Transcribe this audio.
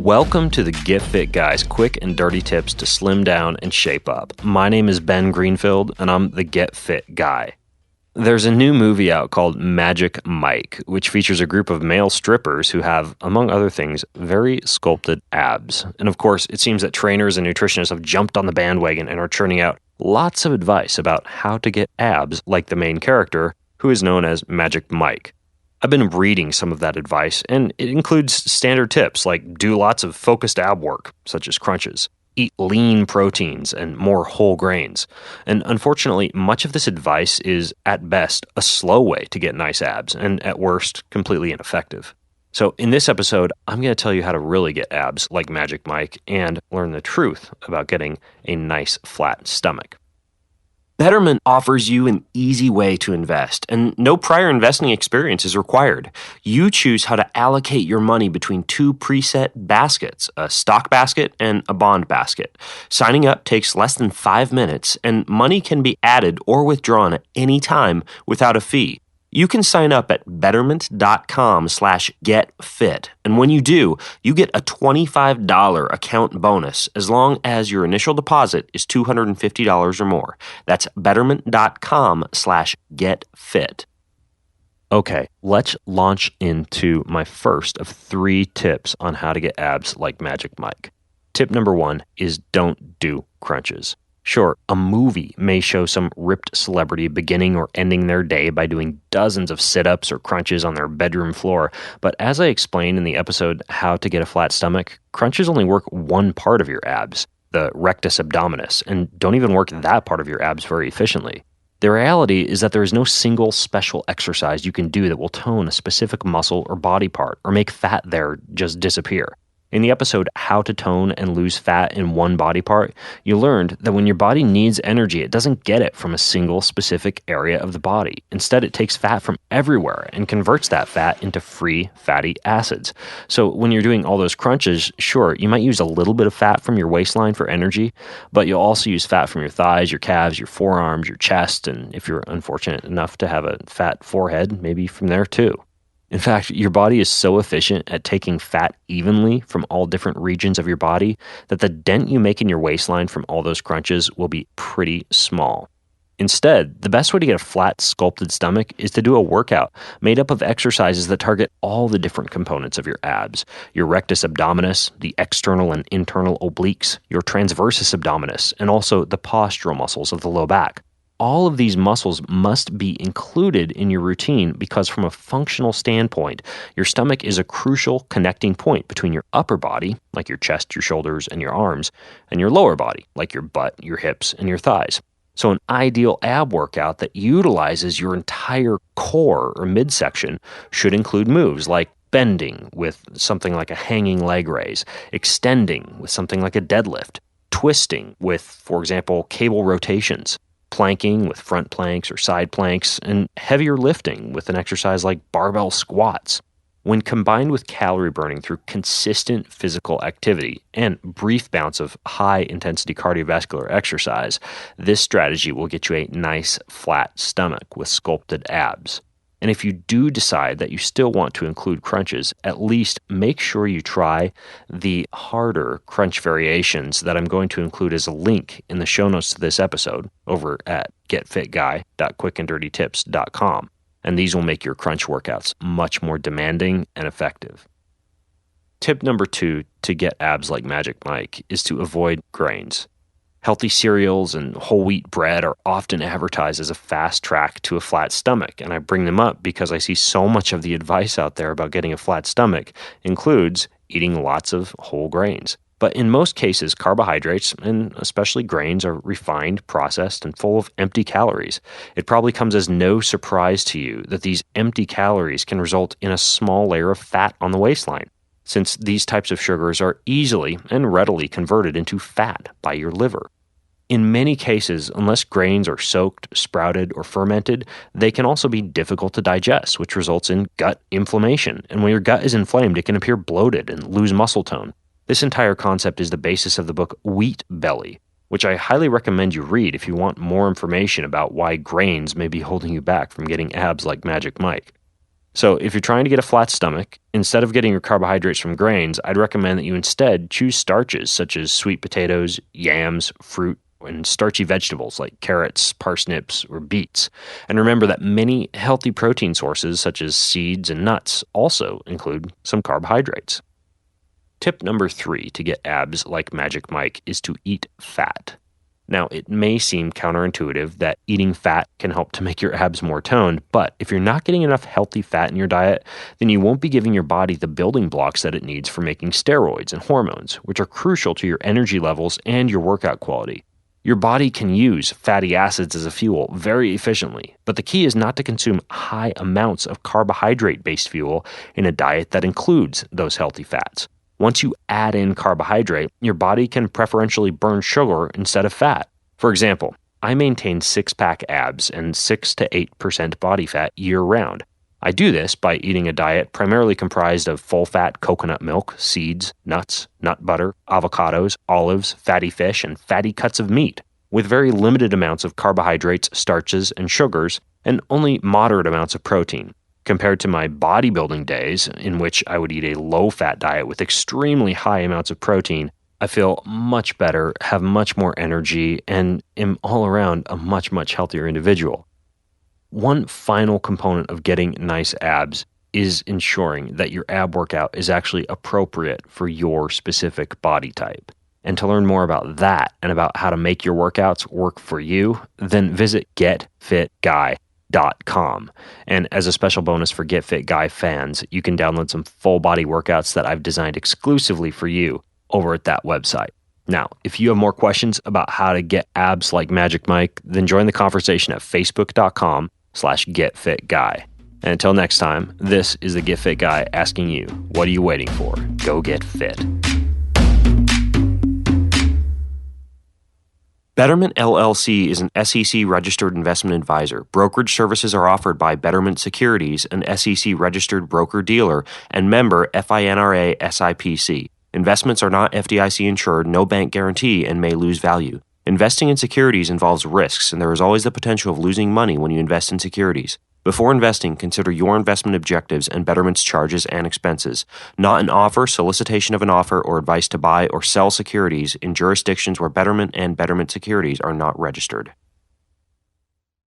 Welcome to the Get Fit Guy's quick and dirty tips to slim down and shape up. My name is Ben Greenfield, and I'm the Get Fit Guy. There's a new movie out called Magic Mike, which features a group of male strippers who have, among other things, very sculpted abs. And of course, it seems that trainers and nutritionists have jumped on the bandwagon and are churning out lots of advice about how to get abs like the main character, who is known as Magic Mike. I've been reading some of that advice, and it includes standard tips like do lots of focused ab work, such as crunches, eat lean proteins and more whole grains. And unfortunately, much of this advice is, at best, a slow way to get nice abs, and at worst, completely ineffective. So in this episode, I'm going to tell you how to really get abs like Magic Mike and learn the truth about getting a nice flat stomach. Betterment offers you an easy way to invest, and no prior investing experience is required. You choose how to allocate your money between two preset baskets, a stock basket and a bond basket. Signing up takes less than 5 minutes, and money can be added or withdrawn at any time without a fee. You can sign up at betterment.com/getfit, and when you do, you get a $25 account bonus as long as your initial deposit is $250 or more. That's betterment.com/getfit. Okay, let's launch into my first of 3 tips on how to get abs like Magic Mike. Tip number 1 is don't do crunches. Sure, a movie may show some ripped celebrity beginning or ending their day by doing dozens of sit-ups or crunches on their bedroom floor, but as I explained in the episode How to Get a Flat Stomach, crunches only work one part of your abs, the rectus abdominis, and don't even work that part of your abs very efficiently. The reality is that there is no single special exercise you can do that will tone a specific muscle or body part or make fat there just disappear. In the episode, How to Tone and Lose Fat in One Body Part, you learned that when your body needs energy, it doesn't get it from a single specific area of the body. Instead, it takes fat from everywhere and converts that fat into free fatty acids. So when you're doing all those crunches, sure, you might use a little bit of fat from your waistline for energy, but you'll also use fat from your thighs, your calves, your forearms, your chest, and if you're unfortunate enough to have a fat forehead, maybe from there too. In fact, your body is so efficient at taking fat evenly from all different regions of your body that the dent you make in your waistline from all those crunches will be pretty small. Instead, the best way to get a flat, sculpted stomach is to do a workout made up of exercises that target all the different components of your abs: your rectus abdominis, the external and internal obliques, your transversus abdominis, and also the postural muscles of the low back. All of these muscles must be included in your routine because from a functional standpoint, your stomach is a crucial connecting point between your upper body, like your chest, your shoulders, and your arms, and your lower body, like your butt, your hips, and your thighs. So an ideal ab workout that utilizes your entire core or midsection should include moves like bending with something like a hanging leg raise, extending with something like a deadlift, twisting with, for example, cable rotations, planking with front planks or side planks, and heavier lifting with an exercise like barbell squats. When combined with calorie burning through consistent physical activity and brief bouts of high-intensity cardiovascular exercise, this strategy will get you a nice, flat stomach with sculpted abs. And if you do decide that you still want to include crunches, at least make sure you try the harder crunch variations that I'm going to include as a link in the show notes to this episode over at getfitguy.quickanddirtytips.com. And these will make your crunch workouts much more demanding and effective. Tip number 2 to get abs like Magic Mike is to avoid grains. Healthy cereals and whole wheat bread are often advertised as a fast track to a flat stomach, and I bring them up because I see so much of the advice out there about getting a flat stomach includes eating lots of whole grains. But in most cases, carbohydrates, and especially grains, are refined, processed, and full of empty calories. It probably comes as no surprise to you that these empty calories can result in a small layer of fat on the waistline, since these types of sugars are easily and readily converted into fat by your liver. In many cases, unless grains are soaked, sprouted, or fermented, they can also be difficult to digest, which results in gut inflammation. And when your gut is inflamed, it can appear bloated and lose muscle tone. This entire concept is the basis of the book Wheat Belly, which I highly recommend you read if you want more information about why grains may be holding you back from getting abs like Magic Mike. So, if you're trying to get a flat stomach, instead of getting your carbohydrates from grains, I'd recommend that you instead choose starches such as sweet potatoes, yams, fruit, and starchy vegetables like carrots, parsnips, or beets. And remember that many healthy protein sources, such as seeds and nuts, also include some carbohydrates. Tip number 3 to get abs like Magic Mike is to eat fat. Now, it may seem counterintuitive that eating fat can help to make your abs more toned, but if you're not getting enough healthy fat in your diet, then you won't be giving your body the building blocks that it needs for making steroids and hormones, which are crucial to your energy levels and your workout quality. Your body can use fatty acids as a fuel very efficiently, but the key is not to consume high amounts of carbohydrate-based fuel in a diet that includes those healthy fats. Once you add in carbohydrate, your body can preferentially burn sugar instead of fat. For example, I maintain 6-pack abs and 6 to 8% body fat year-round. I do this by eating a diet primarily comprised of full-fat coconut milk, seeds, nuts, nut butter, avocados, olives, fatty fish, and fatty cuts of meat, with very limited amounts of carbohydrates, starches, and sugars, and only moderate amounts of protein. Compared to my bodybuilding days, in which I would eat a low-fat diet with extremely high amounts of protein, I feel much better, have much more energy, and am all around a much, much healthier individual. One final component of getting nice abs is ensuring that your ab workout is actually appropriate for your specific body type. And to learn more about that and about how to make your workouts work for you, then visit getfitguy.com. And as a special bonus for Get Fit Guy fans, you can download some full body workouts that I've designed exclusively for you over at that website. Now, if you have more questions about how to get abs like Magic Mike, then join the conversation at facebook.com/getfitguy. And until next time, this is the Get Fit Guy asking you, what are you waiting for? Go get fit. Betterment LLC is an SEC-registered investment advisor. Brokerage services are offered by Betterment Securities, an SEC-registered broker-dealer, and member FINRA SIPC. Investments are not FDIC insured, no bank guarantee, and may lose value. Investing in securities involves risks, and there is always the potential of losing money when you invest in securities. Before investing, consider your investment objectives and Betterment's charges and expenses. Not an offer, solicitation of an offer, or advice to buy or sell securities in jurisdictions where Betterment and Betterment Securities are not registered.